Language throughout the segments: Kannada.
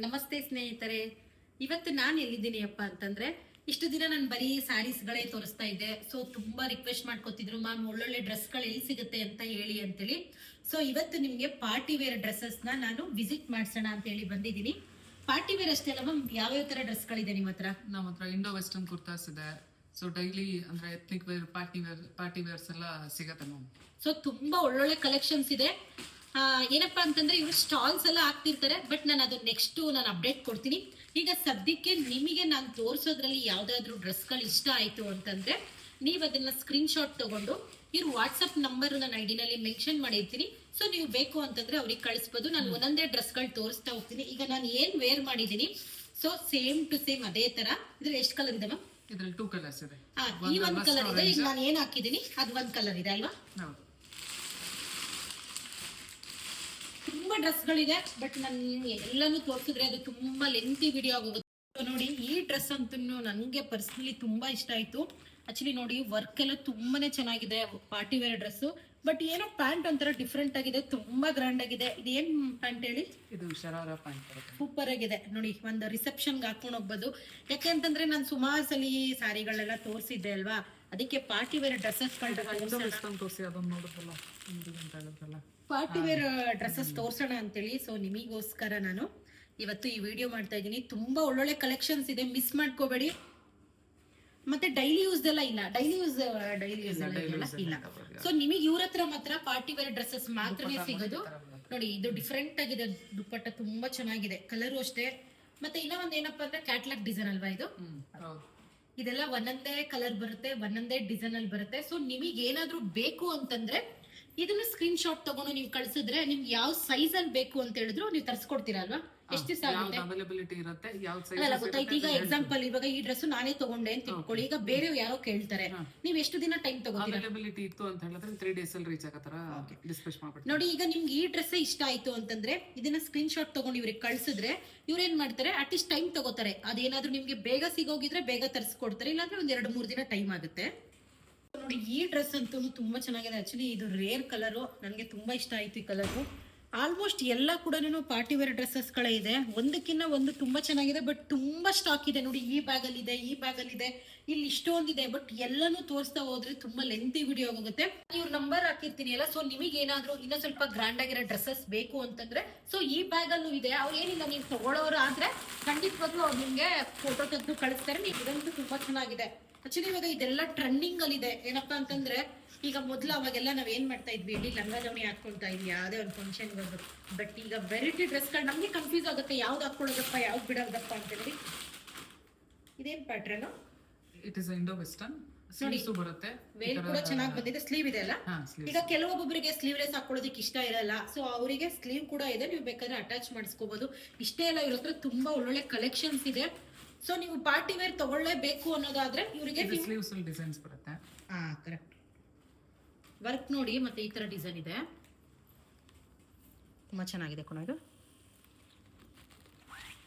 ನಮಸ್ತೆ ಸ್ನೇಹಿತರೆ. ಇವತ್ತು ನಾನು ಎಲ್ಲಿದ್ದೀನಿ ಅಪ್ಪ ಅಂತಂದ್ರೆ, ಇಷ್ಟು ದಿನ ನಾನು ಬರೀ ಸ್ಯಾರೀಸ್ಗಳೇ ತೋರಿಸ್ತಾ ಇದ್ದೆ. ಸೊ ತುಂಬಾ ರಿಕ್ವೆಸ್ಟ್ ಮಾಡ್ಕೊತಿದ್ರು, ಮ್ಯಾಮ್ ಒಳ್ಳೊಳ್ಳೆ ಡ್ರೆಸ್ಗಳು ಎಲ್ಲಿ ಸಿಗುತ್ತೆ ಅಂತ ಹೇಳಿ ಅಂತೇಳಿ. ಸೊ ಇವತ್ತು ನಿಮ್ಗೆ ಪಾರ್ಟಿ ವೇರ್ ಡ್ರೆಸ್ಸಸ್ನ ನಾನು ವಿಸಿಟ್ ಮಾಡ್ಸೋಣ ಅಂತ ಹೇಳಿ ಬಂದಿದ್ದೀನಿ. ಪಾರ್ಟಿ ವೇರ್ ಅಷ್ಟೇ ಅಲ್ಲ ಮ್ಯಾಮ್, ಯಾವ್ಯಾವ ತರ ಡ್ರೆಸ್ಗಳಿದೆ ನಿಮ್ಮ ಹತ್ರ? ನಮ್ಮ ಹತ್ರ ಇಂಡೋ ವೆಸ್ಟರ್ನ್ ಕುರ್ತಾಸ್ ಇದೆ. ಸೊ ಡೈಲಿ ಅಂದ್ರೆ ಎಥ್ನಿಕ್ ವೇರ್, ಪಾರ್ಟಿ ವೇರ್ಸ್ ಎಲ್ಲ ಸಿಗತ್ತೆ ಮ್ಯಾಮ್. ಸೊ ತುಂಬಾ ಒಳ್ಳೊಳ್ಳೆ ಕಲೆಕ್ಷನ್ಸ್ ಇದೆ. ಏನಪ್ಪಾ ಅಂತಂದ್ರೆ ಇವರು ಸ್ಟಾಲ್ಸ್ ಎಲ್ಲ ಹಾಕ್ತಿರ್ತಾರೆ, ಬಟ್ ನಾನು ಅದು ನೆಕ್ಸ್ಟ್ ನಾನು ಅಪ್ಡೇಟ್ ಕೊಡ್ತೀನಿ. ಈಗ ಸದ್ಯಕ್ಕೆ ನಿಮಗೆ ನಾನು ತೋರಿಸೋದ್ರಲ್ಲಿ ಯಾವ್ದಾದ್ರು ಡ್ರೆಸ್ಗಳು ಇಷ್ಟ ಆಯ್ತು ಅಂತಂದ್ರೆ ನೀವು ಅದನ್ನ ಸ್ಕ್ರೀನ್ ಶಾಟ್ ತಗೊಂಡು ಇವ್ರ ವಾಟ್ಸಪ್ ನಂಬರ್ ನನ್ನ ಐಡಿನಲ್ಲಿ ಮೆನ್ಷನ್ ಮಾಡಿರ್ತೀನಿ. ಸೊ ನೀವು ಬೇಕು ಅಂತಂದ್ರೆ ಅವ್ರಿಗೆ ಕಳಿಸ್ಬೋದು. ನಾನು ಒಂದೊಂದೇ ಡ್ರೆಸ್ಗಳು ತೋರಿಸ್ತಾ ಹೋಗ್ತೀನಿ. ಈಗ ನಾನು ಏನ್ ವೇರ್ ಮಾಡಿದೀನಿ, ಸೊ ಸೇಮ್ ಟು ಸೇಮ್ ಅದೇ ತರ. ಇದ್ರಲ್ಲಿ ಎಷ್ಟು ಕಲರ್ ಇದೆ ಮ್ಯಾಮ್? ಇದ್ರಲ್ಲಿ 2 ಕಲರ್ಸ್ ಇದೆ. ಈ ಒಂದ್ ಕಲರ್ ಇದೆ. ಈಗ ನಾನು ಏನ್ ಹಾಕಿದೀನಿ ಅದು ಒಂದ್ ಕಲರ್ ಇದೆ ಅಲ್ವಾ? ಹೌದು. ತುಂಬಾ ಡ್ರೆಸ್ಗಳಿದೆ, ಬಟ್ ನಾನು ಎಲ್ಲಾನು ತೋರಿಸಿದ್ರೆ ಅದು ತುಂಬಾ ಲೆಂತಿ ವಿಡಿಯೋ ಆಗೋಗುತ್ತೆ. ನೋಡಿ, ಈ ಡ್ರೆಸ್ ಅಂತೂ ನನಗೆ ಪರ್ಸನಲಿ ತುಂಬಾ ಇಷ್ಟ ಆಯ್ತು. ಆಕ್ಚುಲಿ ನೋಡಿ, ವರ್ಕ್ ಎಲ್ಲ ತುಂಬಾನೇ ಚೆನ್ನಾಗಿದೆ, ಪಾರ್ಟಿ ವೇರ್ ಡ್ರೆಸ್. ಬಟ್ ಏನೋ ಪ್ಯಾಂಟ್ ಒಂಥರ ಡಿಫ್ರೆಂಟ್ ಆಗಿದೆ, ತುಂಬಾ ಗ್ರ್ಯಾಂಡ್ ಆಗಿದೆ. ಇದೇನ್ ಪ್ಯಾಂಟ್ ಹೇಳಿ? ಇದು ಶರಾರ ಪ್ಯಾಂಟ್ ಬರುತ್ತೆ. ಸೂಪರ್ ಆಗಿದೆ ನೋಡಿ, ಒಂದು ರಿಸೆಪ್ಷನ್ಗೆ ಹಾಕೊಂಡು ಹೋಗ್ಬೋದು. ಯಾಕೆಂತಂದ್ರೆ ನಾನು ಸುಮಾರು ಸಲ ಸ್ಯಾರಿಗಳೆಲ್ಲ ತೋರಿಸಿದ್ದೆ ಅಲ್ವಾ, ಅದಕ್ಕೆ ಪಾರ್ಟಿ ವೇರ್ ಡ್ರೆಸ್ಸಸ್ ತೋರಿಸಿ ಅದನ್ನ ನೋಡಿದ್ರಲ್ಲ, ಪಾರ್ಟಿ ವೇರ್ ಡ್ರೆಸ್ಸಸ್ ತೋರ್ಸೋಣ ಅಂತೇಳಿ. ಸೊ ನಿಮಗೋಸ್ಕರ ನಾನು ಇವತ್ತು ಈ ವಿಡಿಯೋ ಮಾಡ್ತಾ ಇದ್ದೀನಿ. ತುಂಬಾ ಒಳ್ಳೊಳ್ಳೆ ಕಲೆಕ್ಷನ್ಸ್ ಇದೆ, ಮಿಸ್ ಮಾಡ್ಕೋಬೇಡಿ. ಮತ್ತೆ ಡೈಲಿ ಯೂಸ್ ಎಲ್ಲ ಇಲ್ಲ, ಡೈಲಿ ಯೂಸ್ ಇಲ್ಲ. ಸೊ ನಿಮಗೆ ಇವ್ರ ಹತ್ರ ಮಾತ್ರ ಪಾರ್ಟಿ ವೇರ್ ಡ್ರೆಸ್ಸಸ್ ಮಾತ್ರನೇ ಸಿಗೋದು. ನೋಡಿ, ಇದು ಡಿಫ್ರೆಂಟ್ ಆಗಿದೆ, ದುಪ್ಪಟ್ಟ ತುಂಬಾ ಚೆನ್ನಾಗಿದೆ, ಕಲರು ಅಷ್ಟೇ. ಮತ್ತೆ ಇನ್ನೂ ಒಂದ್ ಏನಪ್ಪಾ ಅಂದ್ರೆ ಕ್ಯಾಟ್ಲಾಗ್ ಡಿಸೈನ್ ಅಲ್ವಾ ಇದು? ಇದೆಲ್ಲ ಒಂದೊಂದೇ ಕಲರ್ ಬರುತ್ತೆ, ಒಂದೊಂದೇ ಡಿಸೈನ್ ಅಲ್ಲಿ ಬರುತ್ತೆ. ಸೊ ನಿಮಗೆ ಏನಾದ್ರೂ ಬೇಕು ಅಂತಂದ್ರೆ ಇದನ್ನ ಸ್ಕ್ರೀನ್ ಶಾಟ್ ತಗೊಂಡು ನೀವು ಕಳ್ಸಿದ್ರೆ ನಿಮ್ಗೆ ಯಾವ ಸೈಜ್ ಅಲ್ಲಿ ಬೇಕು ಅಂತ ಹೇಳಿದ್ರು ನೀವು ತರಿಸ್ಕೊಡ್ತೀರಾ ಅಲ್ವಾ? ಎಷ್ಟು ದಿವಸ ಆಗುತ್ತೆ? ಅವೈಲಬಿಲಿಟಿ ಇರುತ್ತೆ. ಯಾವ ಸೈಜ್ ಅಲ್ಲ ಗೊತ್ತಾಯ್ತು. ಈಗ ಎಕ್ಸಾಂಪಲ್, ಇವಾಗ ಈ ಡ್ರೆಸ್ ನಾನೇ ತಗೊಂಡೆ ಅಂತ ತಿಳ್ಕೊಳ್ಳಿ, ಈಗ ಬೇರೆ ಯಾರೋ ಕೇಳ್ತಾರೆ, ನೀವು ಎಷ್ಟು ದಿನ ಟೈಮ್ ತಗೋತೀರಾ? ಅವೈಲಬಿಲಿಟಿ ಇತ್ತು ಅಂತ ಹೇಳಿದ್ರೆ 3 ಡೇಸ್ ಅಲ್ಲಿ ರೀಚ್ ಆಗೋ ತರ ಡಿಸ್ಪ್ಯಾಚ್ ಮಾಡ್ಬಿಡ್ತೀವಿ. ನೋಡಿ, ಈಗ ನಿಮ್ಗೆ ಈ ಡ್ರೆಸ್ ಇಷ್ಟ ಆಯ್ತು ಅಂತಂದ್ರೆ ಇದನ್ನ ಸ್ಕ್ರೀನ್ ಶಾಟ್ ತಗೊಂಡು ಇವ್ರಿಗೆ ಕಳ್ಸಿದ್ರೆ ಇವ್ರು ಏನ್ ಮಾಡ್ತಾರೆ, ಅಟ್ಲೀಸ್ಟ್ ಟೈಮ್ ತಗೋತಾರೆ. ಅದೇನಾದ್ರೂ ನಿಮ್ಗೆ ಬೇಗ ಸಿಗೋಗಿದ್ರೆ ಬೇಗ ತರಿಸ್ಕೊಡ್ತಾರೆ, ಇಲ್ಲಾಂದ್ರೆ ಒಂದ್ 2-3 ದಿನ ಟೈಮ್ ಆಗುತ್ತೆ. ನೋಡಿ, ಈ ಡ್ರೆಸ್ ಅಂತೂ ತುಂಬಾ ಚೆನ್ನಾಗಿದೆ. ಆಕ್ಚುಲಿ ಇದು ರೇರ್ ಕಲರು, ನನಗೆ ತುಂಬಾ ಇಷ್ಟ ಆಯ್ತು ಈ ಕಲರು. ಆಲ್ಮೋಸ್ಟ್ ಎಲ್ಲ ಕೂಡ ಪಾರ್ಟಿ ವೇರ್ ಡ್ರೆಸ್ಸಸ್ಗಳೇ ಇದೆ, ಒಂದಕ್ಕಿಂತ ಒಂದು ತುಂಬಾ ಚೆನ್ನಾಗಿದೆ. ಬಟ್ ತುಂಬಾ ಸ್ಟಾಕ್ ಇದೆ ನೋಡಿ, ಈ ಬ್ಯಾಗ್ ಅಲ್ಲಿ ಇದೆ, ಈ ಬ್ಯಾಗ್ ಅಲ್ಲಿ ಇದೆ, ಇಲ್ಲಿ ಇಷ್ಟೊಂದಿದೆ. ಬಟ್ ಎಲ್ಲಾನು ತೋರಿಸ್ತಾ ಹೋದ್ರೆ ತುಂಬಾ ಲೆಂತಿ ವಿಡಿಯೋ ಆಗುತ್ತೆ. ಇವ್ರ ನಂಬರ್ ಹಾಕಿರ್ತೀನಿ ಅಲ್ಲ, ಸೊ ನಿಮಗೆ ಏನಾದ್ರು ಇನ್ನೂ ಸ್ವಲ್ಪ ಗ್ರ್ಯಾಂಡ್ ಆಗಿರೋ ಡ್ರೆಸ್ಸಸ್ ಬೇಕು ಅಂತಂದ್ರೆ ಸೊ ಈ ಬ್ಯಾಗ್ ಅಲ್ಲೂ ಇದೆ. ಅವ್ರು ಏನಿಲ್ಲ, ನೀವು ತಗೊಳ್ಳೋರು ಆದ್ರೆ ಖಂಡಿತವಾಗ್ಲೂ ಅವ್ರು ನಿಮ್ಗೆ ಫೋಟೋ ತೆಗೆದು ಕಳಿಸ್ತಾರೆ. ಇದಂತೂ ತುಂಬಾ ಚೆನ್ನಾಗಿದೆ. ಆಕ್ಚುಲಿ ಇವಾಗ ಇದೆಲ್ಲ ಟ್ರೆಂಡಿಂಗ್ ಅಲ್ಲಿ ಇದೆ. ಏನಪ್ಪಾ ಅಂತಂದ್ರೆ ಈಗ ಮೊದ್ಲು ಅವಾಗೆಲ್ಲ ನಾವ್ ಏನ್ ಮಾಡ್ತಾ ಇದ್ವಿ, ಇಲ್ಲಿ ಲಂಗಾದಾವಣಿ ಹಾಕೊಳ್ತಾ ಇದ್ವಿ ಯಾವ್ದೇ ಒಂದು ಫಂಕ್ಷನ್ ಹೋದ್ರು. ಬಟ್ ಈಗ ವೆರೈಟಿ ಡ್ರೆಸ್ಗಳು ನಮ್ಗೆ ಕನ್ಫ್ಯೂಸ್ ಆಗುತ್ತೆ, ಯಾವ್ದು ಹಾಕೊಳ್ಳೋದಪ್ಪ ಯಾವ್ದು ಬಿಡೋದಪ್ಪ ಅಂತ ಹೇಳಿ. ಇದೇನ್ pattern? It is Indo western. Sleeves ಬರುತ್ತೆ, ವೇಲ್ ಕೂಡ ಚೆನ್ನಾಗಿ ಬಂದಿದೆ, ಸ್ಲೀವ್ ಇದೆ ಅಲ್ಲ. ಈಗ ಕೆಲವೊಬ್ಬರಿಗೆ ಸ್ಲೀವ್ಲೆಸ್ ಹಾಕೊಳ್ಳೋದಕ್ಕೆ ಇಷ್ಟ ಇರಲ್ಲ, ಸೊ ಅವರಿಗೆ ಸ್ಲೀವ್ ಕೂಡ ಇದೆ, ನೀವು ಬೇಕಾದ್ರೆ ಅಟ್ಯಾಚ್ ಮಾಡಿಸ್ಕೋಬಹುದು. ಇಷ್ಟೇ ಎಲ್ಲ ಇವ್ರ ಹತ್ರ ತುಂಬಾ ಒಳ್ಳೊಳ್ಳೆ ಕಲೆಕ್ಷನ್ಸ್ ಇದೆ. ಸೊ ನೀವು ಪಾರ್ಟಿ ವೇರ್ ತಗೊಳ್ಳೇಬೇಕು ಅನ್ನೋದಾದ್ರೆ ಇವರಿಗೆ ಸ್ಲೀವ್ಸ್ ಅಲ್ಲಿ ಡಿಸೈನ್ಸ್ ಬರುತ್ತೆ. ಕರೆಕ್ಟ್. ವರ್ಕ್ ನೋಡಿ, ಮತ್ತೆ ಈ ತರ ಡಿಸೈನ್ ಇದೆ, ತುಂಬಾ ಚೆನ್ನಾಗಿದೆ ಕೂಡ ಇದು.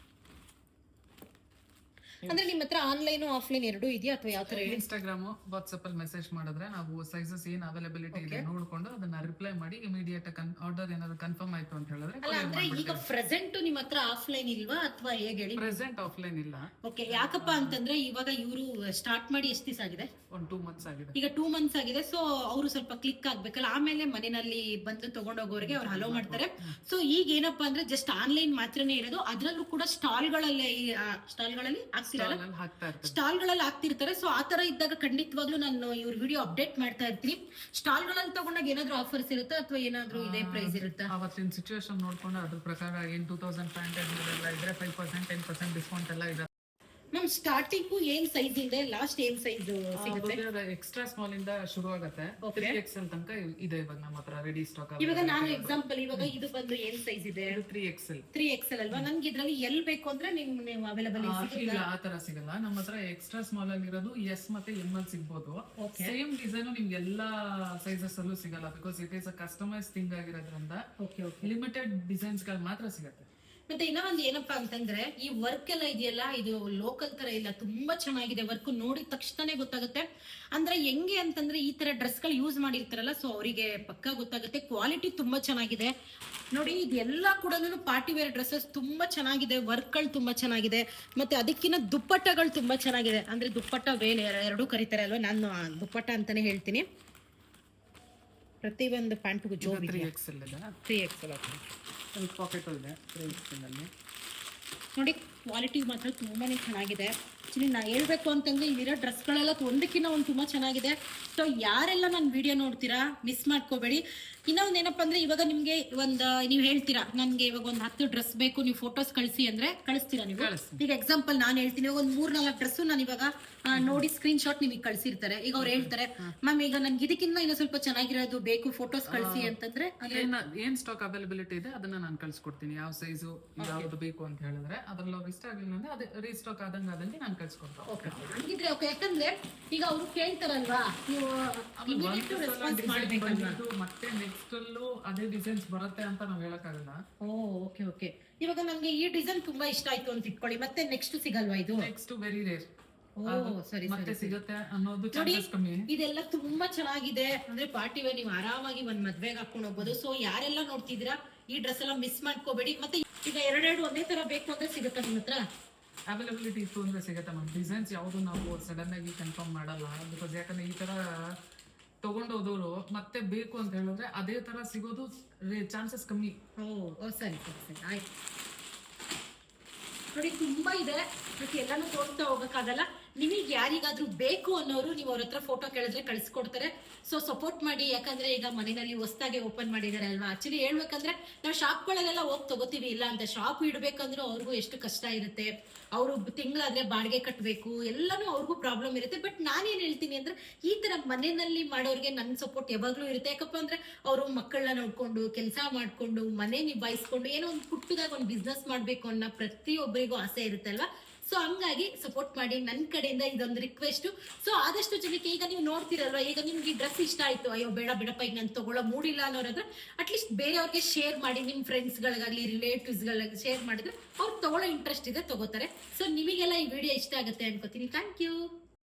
ಅಂದ್ರೆ ನಿಮ್ಮ ಹತ್ರ ಆನ್ಲೈನ್ ಆಫ್ಲೈನ್ ಎರಡೂ ಇದೆಯಾ ಅಥವಾ ಯಾವ ತರ? ಇನ್ಸ್ಟಾಗ್ರಾಮ್, ವಾಟ್ಸ್ಆಪ್ ಅಲ್ಲಿ ಮೆಸೇಜ್ ಮಾಡಿದ್ರೆ ನಾವು ಸೈಜಸ್ ಏನ್ ಅವೈಲಬಿಲಿಟಿ ಇದೆ ನೋಡ್ಕೊಂಡು ಅದನ್ನ ರಿಪ್ಲೈ ಮಾಡಿ ಇಮಿಡಿಯೇಟ್ ಆರ್ಡರ್ ಏನಾದ್ರು ಕನ್ಫರ್ಮ್ ಆಯ್ತು ಅಂತ ಹೇಳಿದ್ರೆ. ಅಂದ್ರೆ ಈಗ ಪ್ರೆಸೆಂಟ್ ನಿಮ್ಮ ಹತ್ರ ಆಫ್ಲೈನ್ ಇಲ್ವಾ ಅಥವಾ ಹೇಗೆ ಹೇಳಿ? ಪ್ರೆಸೆಂಟ್ ಆಫ್ಲೈನ್ ಇಲ್ಲ. ಓಕೆ, ಯಾಕಪ್ಪ ಅಂತಂದ್ರೆ ಇವಾಗ ಇವರು ಸ್ಟಾರ್ಟ್ ಮಾಡಿ ಎಷ್ಟು ದಿವಸ ಆಗಿದೆ? ಒಂದು 2 ಮಂತ್ಸ್ ಆಗಿದೆ. ಈಗ 2 ಮಂತ್ಸ್ ಆಗಿದೆ. ಸೊ ಅವರು ಸ್ವಲ್ಪ ಕ್ಲಿಕ್ ಆಗ್ಬೇಕಲ್ಲ, ಆಮೇಲೆ ಮನೆಯಲ್ಲಿ ಬಂದು ತಗೊಂಡೋಗೋರಿಗೆ ಅವ್ರು ಹಲೋ ಮಾಡ್ತಾರೆ. ಸೊ ಈಗ ಏನಪ್ಪಾ ಅಂದ್ರೆ ಜಸ್ಟ್ ಆನ್ಲೈನ್ ಮಾತ್ರನೇ ಇರೋದು. ಅದ್ರಲ್ಲೂ ಕೂಡ ಸ್ಟಾಲ್ಗಳಲ್ಲಿ ಹಾಕ್ತಿರ್ತಾರೆ. ಸೊ ಆತರ ಇದ್ದಾಗ ಖಂಡಿತವಾಗ್ಲೂ ನಾನು ಇವ್ರ ವಿಡಿಯೋ ಅಪ್ಡೇಟ್ ಮಾಡ್ತಾ ಇರ್ತೀನಿ. ಸ್ಟಾಲ್ ಗಳಲ್ಲಿ ತಗೊಂಡಾಗ ಏನಾದ್ರು ಆಫರ್ಸ್ ಇರುತ್ತಾ ಅಥವಾ ಏನಾದ್ರು ಇದೇ ಪ್ರೈಸ್ ಇರುತ್ತಾ? ಅವತ್ತಿನ ಸಿಚುವೇಶನ್ ನೋಡ್ಕೊಂಡು ಅದ್ರ ಪ್ರಕಾರ ಏನ್ 2500 ಇದ್ರೆ 5% 10% ಡಿಸ್ಕೌಂಟ್ ಎಲ್ಲ ಇದೆ. ಮ್ಯಾಮ್, ಸ್ಟಾರ್ಟಿಂಗ್ ಏನ್ ಸೈಜ್ ಇದೆ, ಲಾಸ್ಟ್ ಏನ್ ಸೈಜ್ ಸಿಗುತ್ತೆ? ಎಕ್ಸ್ಟ್ರಾ ಸ್ಮಾಲ್ ಇಂದ ಶುರು ಆಗುತ್ತೆ, 3XL ತನಕ ಇದೆ ಇವಾಗ ನಮ್ಮ ಹತ್ರ ರೆಡಿ ಸ್ಟಾಕ್. ಇವಾಗ ನಾನು ಎಕ್ಸಾಂಪಲ್, ಇವಾಗ ಇದು ಬಂದು ಏನ್ ಸೈಜ್ ಇದೆ? 3XL ಅಲ್ವಾ? ನನ್ಗೆ ಇದ್ರಲ್ಲಿ ಎಲ್ ಬೇಕು ಅಂದ್ರೆ ನೀವು ಅವೈಲಬಲ್ ಇಲ್ಲ, ಆ ತರ ಸಿಗಲ್ಲ ನಮ್ಮ ಹತ್ರ. ಎಕ್ಸ್ಟ್ರಾ ಸ್ಮಾಲ್ ಅಲ್ಲಿ ಇರೋದು ಎಸ್ ಮತ್ತೆ ಎಂ ಅಲ್ಲಿ ಸಿಗ್ಬೋದು. ಸೇಮ್ ಡಿಸೈನ್ ನಿಮ್ಗೆ ಎಲ್ಲಾ ಸೈಜಸ್ ಅಲ್ಲೂ ಸಿಗಲ್ಲ, because it is a customise thing ಆಗಿರೋದ್ರಿಂದ ಲಿಮಿಟೆಡ್ ಡಿಸೈನ್ಸ್ ಗಳು ಮಾತ್ರ ಸಿಗುತ್ತೆ. ಮತ್ತೆ ಇನ್ನೂ ಒಂದು ಏನಪ್ಪಾ ಅಂತಂದ್ರೆ ಈ ವರ್ಕ್ ಎಲ್ಲ ಇದೆಯಲ್ಲ, ಇದು ಲೋಕಲ್ ತರ ಇಲ್ಲ, ತುಂಬಾ ಚೆನ್ನಾಗಿದೆ ವರ್ಕ್. ನೋಡಿದ ತಕ್ಷಣನೇ ಗೊತ್ತಾಗುತ್ತೆ. ಅಂದ್ರೆ ಹೆಂಗೆ ಅಂತಂದ್ರೆ ಈ ತರ ಡ್ರೆಸ್ ಗಳು ಯೂಸ್ ಮಾಡಿರ್ತಾರಲ್ಲ, ಸೊ ಅವರಿಗೆ ಪಕ್ಕಾ ಗೊತ್ತಾಗುತ್ತೆ. ಕ್ವಾಲಿಟಿ ತುಂಬಾ ಚೆನ್ನಾಗಿದೆ ನೋಡಿ. ಇದೆಲ್ಲ ಕೂಡ ಪಾರ್ಟಿ ವೇರ್ ಡ್ರೆಸ್ಸಸ್ ತುಂಬಾ ಚೆನ್ನಾಗಿದೆ, ವರ್ಕ್ ಗಳು ತುಂಬಾ ಚೆನ್ನಾಗಿದೆ. ಮತ್ತೆ ಅದಕ್ಕಿಂತ ದುಪ್ಪಟ್ಟಗಳು ತುಂಬಾ ಚೆನ್ನಾಗಿದೆ. ಅಂದ್ರೆ ದುಪ್ಪಟ್ಟ ವೇಲ್ ಎರಡೂ ಕರೀತಾರೆ ಅಲ್ವಾ, ನಾನು ದುಪ್ಪಟ್ಟ ಅಂತಾನೆ ಹೇಳ್ತೀನಿ. ಪ್ರತಿಯೊಂದು ಪ್ಯಾಂಟ್ಗೂ ಜೋಬ್ ಇದೆ. 3XL ಇದೆ, 3XL ಪಾಕೆಟ್ ಇದೆ 3XL ಅಲ್ಲಿ. ನೋಡಿ ಕ್ವಾಲಿಟಿ ಮಾತ್ರ ತುಂಬಾನೇ ಚೆನ್ನಾಗಿದೆ. ಆಕ್ಚುಲಿ ನಾ ಹೇಳ್ಬೇಕು ಅಂತಂದ್ರೆ ಇಲ್ಲಿರೋ ಡ್ರೆಸ್ಗಳೆಲ್ಲ ಒಂದಕ್ಕಿಂತ ಒಂದು ತುಂಬಾ ಚೆನ್ನಾಗಿದೆ. ಸೊ ಯಾರೆಲ್ಲ ನನ್ನ ವಿಡಿಯೋ ನೋಡ್ತೀರಾ ಮಿಸ್ ಮಾಡ್ಕೋಬೇಡಿ. ಇನ್ನೊಂದು ಏನಪ್ಪ ಅಂದ್ರೆ ಇವಾಗ ನಿಮ್ಗೆ ನೀವು ಹೇಳ್ತೀರಾ ನನ್ಗೆ ಇವಾಗ ಒಂದು 10 ಡ್ರೆಸ್ ಬೇಕು, ನೀವು ಫೋಟೋಸ್ ಕಳಿಸಿ ಅಂದ್ರೆ ಕಳಿಸ್ತೀರಾ ನೀವು? ಈಗ ಎಕ್ಸಾಂಪಲ್ ನಾನು ಹೇಳ್ತೀನಿ, ಒಂದು 3-4 ಡ್ರೆಸ್ ನಾನು ಇವಾಗ ನೋಡಿ ಸ್ಕ್ರೀನ್ ಶಾಟ್ ನಿಮಗೆ ಕಳ್ಸಿರ್ತಾರೆ. ಈಗ ಅವ್ರು ಹೇಳ್ತಾರೆ ಮ್ಯಾಮ್ ಈಗ ನನ್ಗೆ ಇದಕ್ಕಿಂತ ಇನ್ನೂ ಸ್ವಲ್ಪ ಚೆನ್ನಾಗಿರೋದು ಬೇಕು, ಫೋಟೋಸ್ ಕಳಿಸಿ ಅಂತಂದ್ರೆ ಏನ್ ಸ್ಟಾಕ್ ಅವೈಲಬಿಲಿಟಿ ಇದೆ ಅದನ್ನ ನಾನು ಕಳ್ಸಿಕೊಡ್ತೀನಿ. ಯಾವ ಸೈಜು ಯಾವ್ದು ಬೇಕು ಅಂತ ಹೇಳಿದ್ರೆ ಅದ್ರಲ್ಲಿ ಅವ್ರು ಇಷ್ಟ ಆಗಿಲ್ಲ ಅಂದ್ರೆ ಅದೇ ರೀಸ್ಟಾಕ್ ಆದಂಗೆ ನಾನು ಕಳ್ಸಿಕೊಡ್ತೀನಿ. ಹಂಗಿದ್ರೆ ಓಕೆ. ಯಾಕಂದ್ರೆ ಈಗ ಅವ್ರು ಕೇಳ್ತಾರಲ್ವಾ, ನೀವು ರೆಸ್ಪಾನ್ಸ್ ಮಾಡ್ಬೇಕಲ್ವಾ. ಮತ್ತೆ ನೆಕ್ಸ್ಟ್ ಅಲ್ಲೂ ಅದೇ ಡಿಸೈನ್ಸ್ ಬರುತ್ತೆ ಅಂತ ನಾವು ಹೇಳಕ್ಕಾಗಲ್ಲ. Okay okay. ಇವಾಗ ನಮ್ಗೆ ಈ ಡಿಸೈನ್ ತುಂಬಾ ಇಷ್ಟ ಆಯ್ತು ಅಂತ ಇಟ್ಕೊಳ್ಳಿ, ಮತ್ತೆ ನೆಕ್ಸ್ಟ್ ಸಿಗಲ್ವಾ ಇದು? ನೆಕ್ಸ್ಟ್ ವೆರಿ ರೇರ್ ಸರಿ ಮತ್ತೆ ಸಿಗುತ್ತೆ ಅನ್ನೋದು ಚಾನ್ಸಸ್ ಕಮ್ಮಿ. ಇದೆಲ್ಲ ತುಂಬಾ ಚೆನ್ನಾಗಿದೆ. ಅಂದ್ರೆ ಪಾರ್ಟಿ ವೇರ್ ನೀವು ಆರಾಮಾಗಿ ಒಂದ್ ಮದ್ವೆಗೆ ಹಾಕೊಂಡು ಹೋಗ್ಬೋದು. ಸೊ ಯಾರೆಲ್ಲ ನೋಡ್ತಿದ್ದೀರಾ ಈ ಡ್ರೆಸ್ ಎಲ್ಲ ಮಿಸ್ ಮಾಡ್ಕೋಬೇಡಿ. ಮತ್ತೆ ಈಗ ಎರಡೆರಡು ಒಂದೇ ತರ ಬೇಕು ಅಂದ್ರೆ ಸಿಗುತ್ತಾ ನಿಮ್ಮ ಹತ್ರ? ಅವೈಲಬಿಲಿಟಿ ಇತ್ತು ಅಂದ್ರೆ ಸಿಗುತ್ತೆ ಮ್ಯಾಮ್. ಡಿಸೈನ್ಸ್ ಯಾವುದು ನಾವು ಸಡನ್ ಆಗಿ ಕನ್ಫರ್ಮ್ ಮಾಡಲ್ಲ, ಬಿಕಾಸ್ ಯಾಕಂದ್ರೆ ಈ ತರ ತಗೊಂಡೋದವರು ಮತ್ತೆ ಬೇಕು ಅಂತ ಹೇಳಿದ್ರೆ ಅದೇ ತರ ಸಿಗೋದು ಚಾನ್ಸಸ್ ಕಮ್ಮಿ. ಸರಿ ಸರಿ ಸರಿ ಆಯ್ತು. ನೋಡಿ ತುಂಬಾ ಇದೆ, ಮತ್ತೆ ಎಲ್ಲಾನು ತೋರಿಸ್ತಾ ಹೋಗಕ್ಕಾಗಲ್ಲ. ನಿಮಗೆ ಯಾರಿಗಾದ್ರೂ ಬೇಕು ಅನ್ನೋರು ನೀವು ಅವ್ರ ಹತ್ರ ಫೋಟೋ ಕೇಳಿದ್ರೆ ಕಳಿಸ್ಕೊಡ್ತಾರೆ. ಸೊ ಸಪೋರ್ಟ್ ಮಾಡಿ. ಯಾಕಂದ್ರೆ ಈಗ ಮನೆಯಲ್ಲಿ ಹೊಸದಾಗಿ ಓಪನ್ ಮಾಡಿದಾರೆ ಅಲ್ವಾ. ಆಕ್ಚುಲಿ ಹೇಳ್ಬೇಕಂದ್ರೆ ನಾವು ಶಾಪ್ಗಳಲ್ಲೆಲ್ಲ ಹೋಗಿ ತಗೋತೀವಿ, ಇಲ್ಲ ಅಂತ ಶಾಪ್ ಇಡ್ಬೇಕಂದ್ರೂ ಅವ್ರಿಗೂ ಎಷ್ಟು ಕಷ್ಟ ಇರುತ್ತೆ. ಅವರು ತಿಂಗಳಾದ್ರೆ ಬಾಡಿಗೆ ಕಟ್ಟಬೇಕು, ಎಲ್ಲಾನು ಅವ್ರಿಗೂ ಪ್ರಾಬ್ಲಮ್ ಇರುತ್ತೆ. ಬಟ್ ನಾನೇನ್ ಹೇಳ್ತೀನಿ ಅಂದ್ರೆ ಈ ತರ ಮನೆಯಲ್ಲಿ ಮಾಡೋರಿಗೆ ನನ್ನ ಸಪೋರ್ಟ್ ಯಾವಾಗ್ಲೂ ಇರುತ್ತೆ. ಯಾಕಪ್ಪ ಅಂದ್ರೆ ಅವರು ಮಕ್ಕಳನ್ನ ನೋಡ್ಕೊಂಡು ಕೆಲಸ ಮಾಡ್ಕೊಂಡು ಮನೆ ನಿಭಾಯಿಸ್ಕೊಂಡು ಏನೋ ಒಂದು ಪುಟ್ಟದಾಗ ಒಂದು ಬಿಸ್ನೆಸ್ ಮಾಡ್ಬೇಕು ಅನ್ನೋ ಪ್ರತಿಯೊಬ್ಬರಿಗೂ ಆಸೆ ಇರುತ್ತೆ ಅಲ್ವಾ. ಸೊ ಹಂಗಾಗಿ ಸಪೋರ್ಟ್ ಮಾಡಿ. ನನ್ನ ಕಡೆಯಿಂದ ಇದೊಂದು ರಿಕ್ವೆಸ್ಟ್. ಸೊ ಆದಷ್ಟು ಜನಕ್ಕೆ ಈಗ ನೀವು ನೋಡ್ತಿರಲ್ವಾ, ಈಗ ನಿಮ್ಗೆ ಈ ಡ್ರೆಸ್ ಇಷ್ಟ ಆಯ್ತು, ಅಯ್ಯೋ ಬೇಡ ಬಿಡಪ್ಪ ಈಗ ನಾನು ತಗೊಳ್ಳೋ ಮೂಡಿಲ್ಲ ಅನ್ನೋರಾದ್ರೆ ಅಟ್ಲೀಸ್ಟ್ ಬೇರೆಯವ್ರಿಗೆ ಶೇರ್ ಮಾಡಿ. ನಿಮ್ಮ ಫ್ರೆಂಡ್ಸ್ಗಳಿಗಾಗಲಿ ರಿಲೇಟಿವ್ಸ್ಗಳಿಗೆ ಶೇರ್ ಮಾಡಿದ್ರೆ ಅವ್ರು ತಗೊಳ್ಳೋ ಇಂಟ್ರೆಸ್ಟ್ ಇದೆ, ತಗೋತಾರೆ. ಸೊ ನಿಮಗೆಲ್ಲ ಈ ವಿಡಿಯೋ ಇಷ್ಟ ಆಗುತ್ತೆ ಅನ್ಕೋತೀನಿ. Thank you.